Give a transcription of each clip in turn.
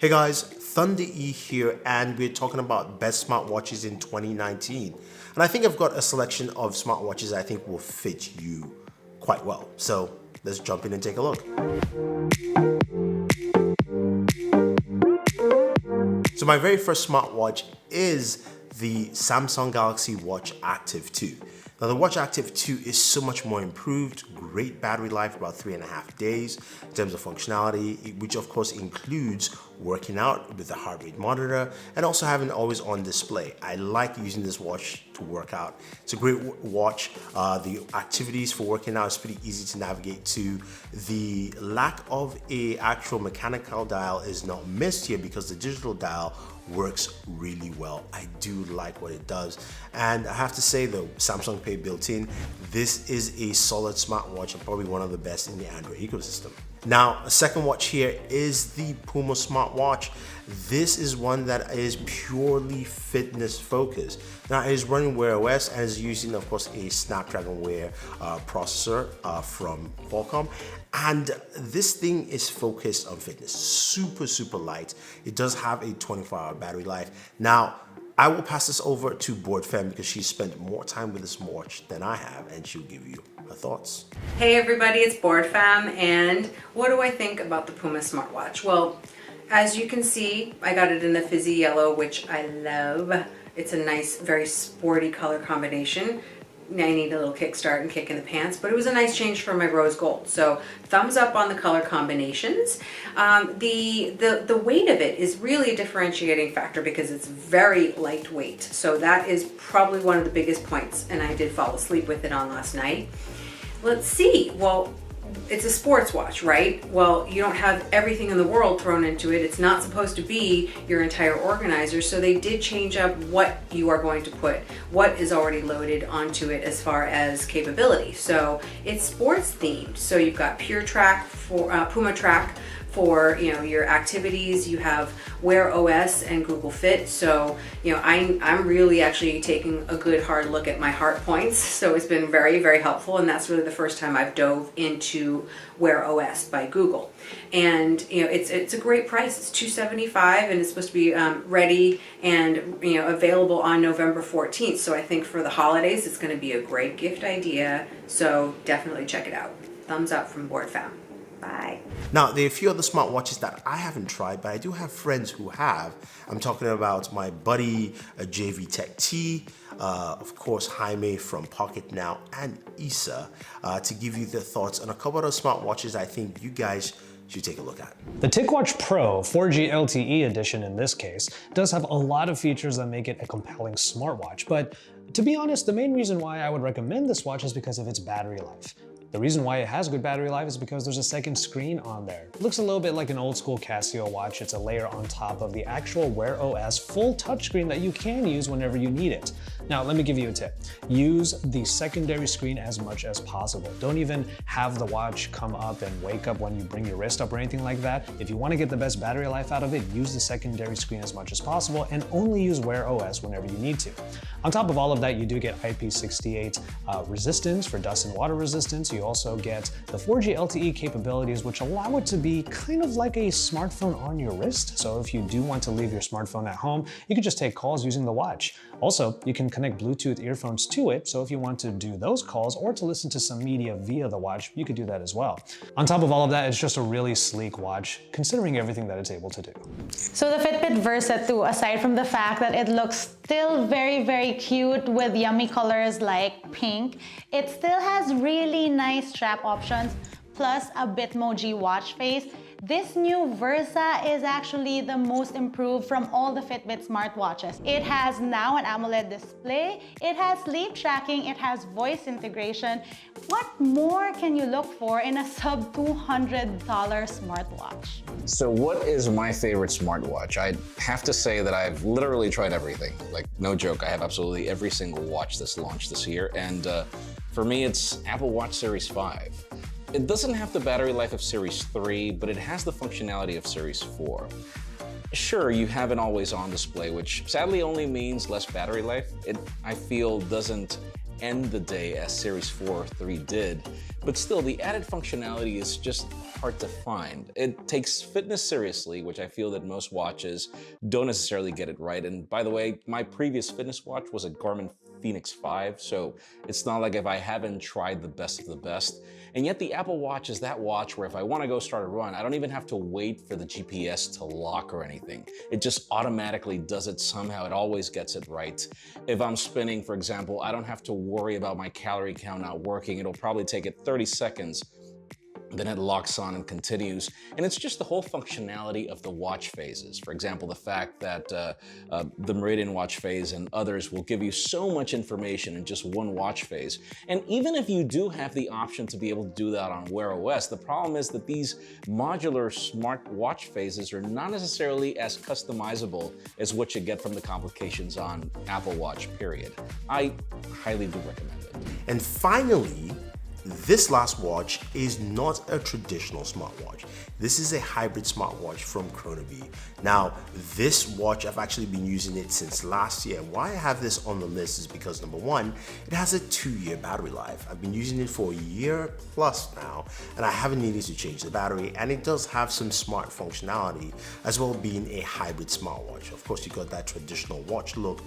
Hey guys, Thunder E here, and we're talking about best smartwatches in 2019. And I think I've got a selection of smartwatches I think will fit you quite well. So let's jump in and take a look. So my very first smartwatch is the Samsung Galaxy Watch Active 2. Now the Watch Active 2 is so much more improved, great battery life, about 3.5 days in terms of functionality, which of course includes working out with a heart rate monitor and also having always on display. I like using this watch to work out. It's a great watch. The activities for working out is pretty easy to navigate to. The lack of a actual mechanical dial is not missed here because the digital dial works really well. I do like what it does. And I have to say though, Samsung Pay built in, this is a solid smartwatch and probably one of the best in the Android ecosystem. Now, a second watch here is the Puma smartwatch. This is one that is purely fitness focused. Now, it is running Wear OS and is using, of course, a Snapdragon Wear processor from Qualcomm. And this thing is focused on fitness, super light. It does have a 24-hour battery life. Now, I will pass this over to Board Femme because she spent more time with this watch than I have, and she'll give you her thoughts. Hey everybody, it's Board Femme, and what do I think about the Puma smartwatch? Well, as you can see, I got it in the fizzy yellow, which I love. It's a nice, very sporty color combination. I need a little kickstart and kick in the pants, but it was a nice change from my rose gold. So thumbs up on the color combinations. The weight of it is really a differentiating factor because it's very lightweight. So that is probably one of the biggest points, and I did fall asleep with it on last night. Let's see, well, it's a sports watch, right? Well, you don't have everything in the world thrown into it. It's not supposed to be your entire organizer, so they did change up what you are going to put, what is already loaded onto it as far as capability. So it's sports themed. So you've got Pure Track for Puma Track for your activities. You have Wear OS and Google Fit. So I'm really actually taking a good hard look at my heart points. So it's been very helpful, and that's really the first time I've dove into Wear OS by Google. And it's a great price. It's $275, and it's supposed to be ready and available on November 14th. So I think for the holidays it's going to be a great gift idea. So definitely check it out. Thumbs up from Board Femme. Bye. Now, there are a few other smartwatches that I haven't tried, but I do have friends who have. I'm talking about my buddy JV Tech T, of course Jaime from Pocket Now, and Issa to give you their thoughts on a couple of those smartwatches I think you guys should take a look at. The TicWatch Pro 4G LTE edition in this case does have a lot of features that make it a compelling smartwatch, but to be honest, the main reason why I would recommend this watch is because of its battery life. The reason why it has good battery life is because there's a second screen on there. It looks a little bit like an old school Casio watch. It's a layer on top of the actual Wear OS full touchscreen that you can use whenever you need it. Now, let me give you a tip. Use the secondary screen as much as possible. Don't even have the watch come up and wake up when you bring your wrist up or anything like that. If you want to get the best battery life out of it, use the secondary screen as much as possible and only use Wear OS whenever you need to. On top of all of that, you do get IP68 resistance for dust and water resistance. You also get the 4G LTE capabilities, which allow it to be kind of like a smartphone on your wrist. So if you do want to leave your smartphone at home, you can just take calls using the watch. Also, you can connect Bluetooth earphones to it, so if you want to do those calls or to listen to some media via the watch, you could do that as well. On top of all of that, it's just a really sleek watch, considering everything that it's able to do. So the Fitbit Versa 2, aside from the fact that it looks still very cute with yummy colors like pink, it still has really nice strap options, plus a Bitmoji watch face. This new Versa is actually the most improved from all the Fitbit smartwatches. It has now an AMOLED display, it has sleep tracking, it has voice integration. What more can you look for in a sub $200 smartwatch? So what is my favorite smartwatch? I'd have to say that I've literally tried everything. Like, no joke, I have absolutely every single watch that's launched this year, and for me it's Apple Watch Series 5. It doesn't have the battery life of Series 3, but it has the functionality of Series 4. Sure, you have an always-on display, which sadly only means less battery life. It, I feel, doesn't end the day as Series 4 or 3 did, but still the added functionality is just hard to find. It takes fitness seriously, which I feel that most watches don't necessarily get it right. And by the way, my previous fitness watch was a Garmin Fenix 5, so it's not like if I haven't tried the best of the best. And yet the Apple Watch is that watch where if I want to go start a run, I don't even have to wait for the GPS to lock or anything. It just automatically does it somehow. It always gets it right. If I'm spinning, for example, I don't have to worry about my calorie count not working. It'll probably take it 30 seconds. Then it locks on and continues. And it's just the whole functionality of the watch phases. For example, the fact that the Meridian watch phase and others will give you so much information in just one watch phase. And even if you do have the option to be able to do that on Wear OS, the problem is that these modular smart watch phases are not necessarily as customizable as what you get from the complications on Apple Watch, period. I highly do recommend it. And finally, this last watch is not a traditional smartwatch. This is a hybrid smartwatch from Chronobee. Now, this watch, I've actually been using it since last year. Why I have this on the list is because number one, it has a 2-year battery life. I've been using it for a year plus now, and I haven't needed to change the battery, and it does have some smart functionality as well, being a hybrid smartwatch. Of course, you got that traditional watch look,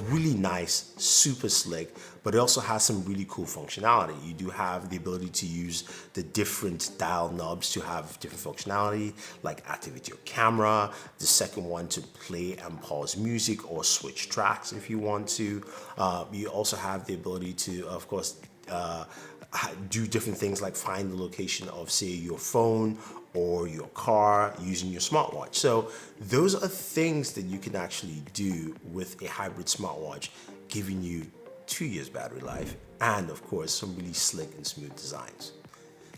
really nice, super slick, but it also has some really cool functionality. You do have the ability to use the different dial knobs to have different functionality, like activate your camera, the second one to play and pause music or switch tracks if you want to. You also have the ability to, of course, do different things like find the location of, say, your phone or your car using your smartwatch. So those are things that you can actually do with a hybrid smartwatch, giving you 2 years battery life and of course some really slick and smooth designs.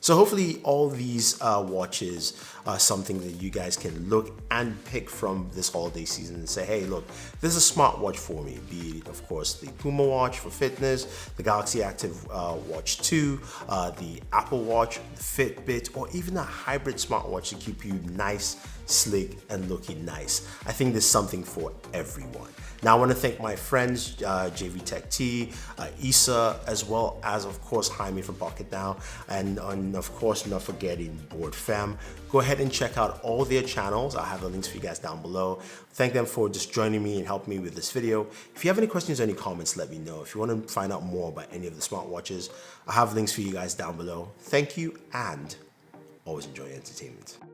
So hopefully all these watches are something that you guys can look and pick from this holiday season and say, hey, look, this is a smartwatch for me. Be it, of course, the Puma watch for fitness, the Galaxy Active Watch 2, the Apple Watch, the Fitbit, or even a hybrid smartwatch to keep you nice, slick, and looking nice. I think there's something for everyone. Now I want to thank my friends, JV Tech T, Issa, as well as, of course, Jaime from Pocket Now, and of course, not forgetting Board Fam. Go ahead and check out all their channels. I'll have the links for you guys down below. Thank them for just joining me and helping me with this video. If you have any questions or any comments, let me know. If you want to find out more about any of the smartwatches, I have links for you guys down below. Thank you, and always enjoy your entertainment.